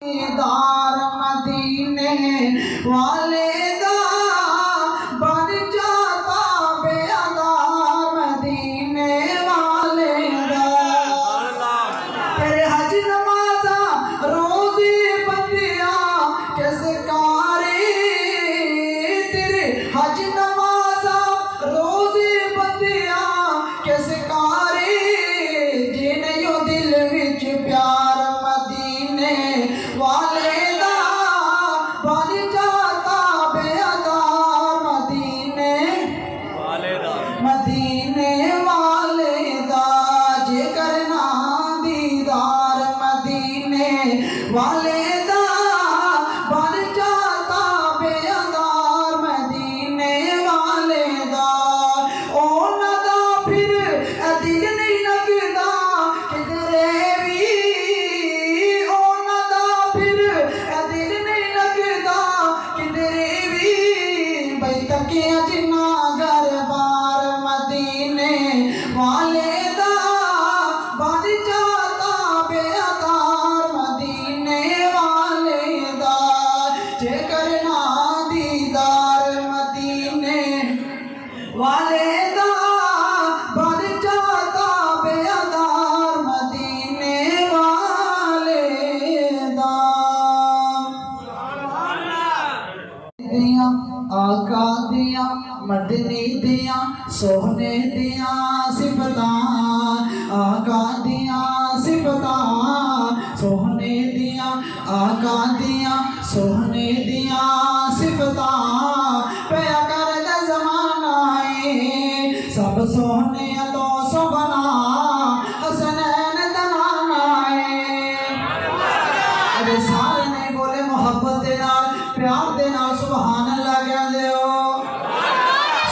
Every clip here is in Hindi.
दार मदीने वाले दा बन जाता बेअदार मदीने वाले दा। तेरे हज नमाजा रोज़ी बंदिया कैसे कारी, तेरे हज नमाजा रोज़ी बंदिया कैसे कारी, जिन्हें यो दिल विच प्यार मदीने वाले दा बन जाता बेअदार मदीने वाले दा, मदीने वाले दा। जे करना दीदार मदीने वाले दा बन जाता बेअदार मदीने वाले दा। ओ नदा फिर दिल नहीं लगदा किधरे भी, ओ नदा फिर दिल नहीं लगदा किधरे भी, भाई तके जिन्ना घर बार मदीने वाले दा बन जाता बेअदार मदीने वाले दा। जे करना दीदार मदीने वाले दा बन जाता बेअदार मदीने वाले दा। दिया आका दिया मदनी दिया सोहने दिया सिफता, आका दिया सिफता सोहने दिया, आका दिया सोहने दिया सिफता। पया कर दे ज़माना है सब सोहने तो सोहना हसनैन दनाना है। अरे सारे ने बोले मोहब्बत दे नाल प्यार दे नाल सुभान अल्लाह कह दियो।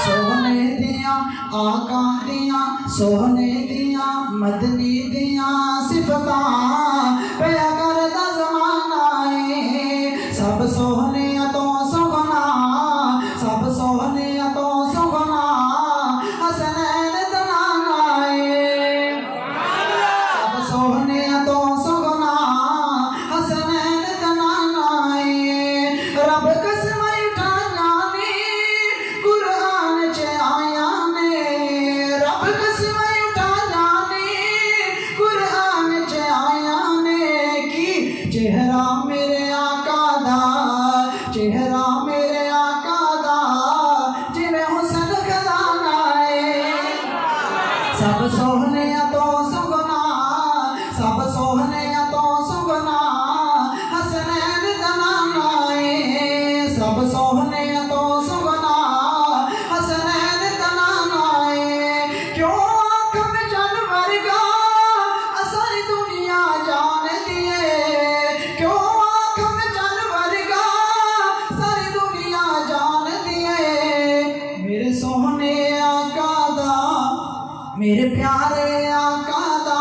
सोहने दिया आका दिया सोहने दिया मदनी दिया सिफता, पया कर दा ज़माना है सब सोहने तो सोहना, सब सोहने तो सोहना हसनैन दनाना है। सब सोहने तो सोहना हसनैन दनाना है। रब कसम उठाना ने कुरान च आया ने, रब कसम उठाना ने कुरान च आया ने, कि चेहरा मेरे आका दा, चेहरा मेरे आका दा जिवें हुसन खजाना है। सब सोहने तो सुगना, सब सोहने तो सुगना हसनैन दनाना है। सब सोहने तो सुगना हसनैन दनाना है। क्यों आँख में जानवर का सारी दुनिया जान दिए, क्यों आँख में जानवर का सारी दुनिया जान दिए। मेरे सोहने आका दा मेरे प्यारे आका दा,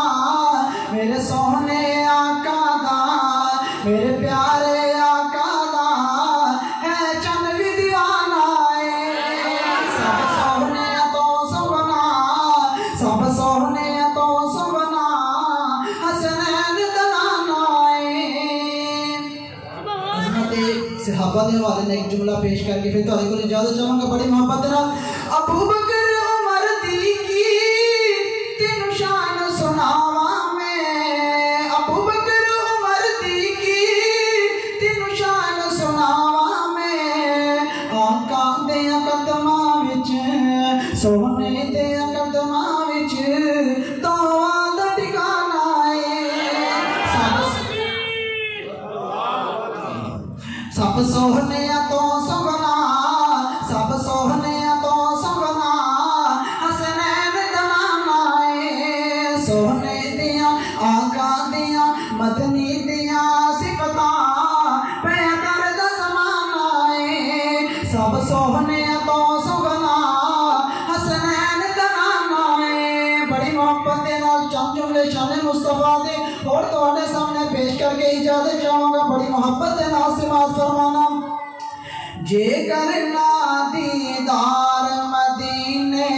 मेरे सोहने आका दा मेरे प्यारे आका दा है चन भी दीवाना है। सब सोहने तो सोहना, सब सोहने तो सोहना हसनैन दनाना है। अज़मत सहाबा दे हवाले ने एक जुमला पेश करके फिर तुहाडे कोल इजाजत चाहांगा बड़ी मोहब्बत नाल। अबू बकर उमर दी की तेनू शान सुनावा मैं, अबू बकर उमर दी की तेनू शान सुनावा मैं। आका दे कदमां विच सोहने दे कदमां विच दुआ दा ठिकाना है। सब सोहने तो सोहना, सब सोहने तो सोहना हसनैन दनाना है। सोहने दिया आका दिया मदनी दिया सिफता, पया कर दा ज़माना है सब सोहने तो सोहना हसनैन दनाना है। बड़ी मोहब्बत दे नाल चंद जुमले शाने मुस्तफा दे और तुहाडे सामने पेश करके इजाजत चाहांगा बड़ी मोहब्बत दे नाल समाअत फरमाना। जे करना दीदार मदीने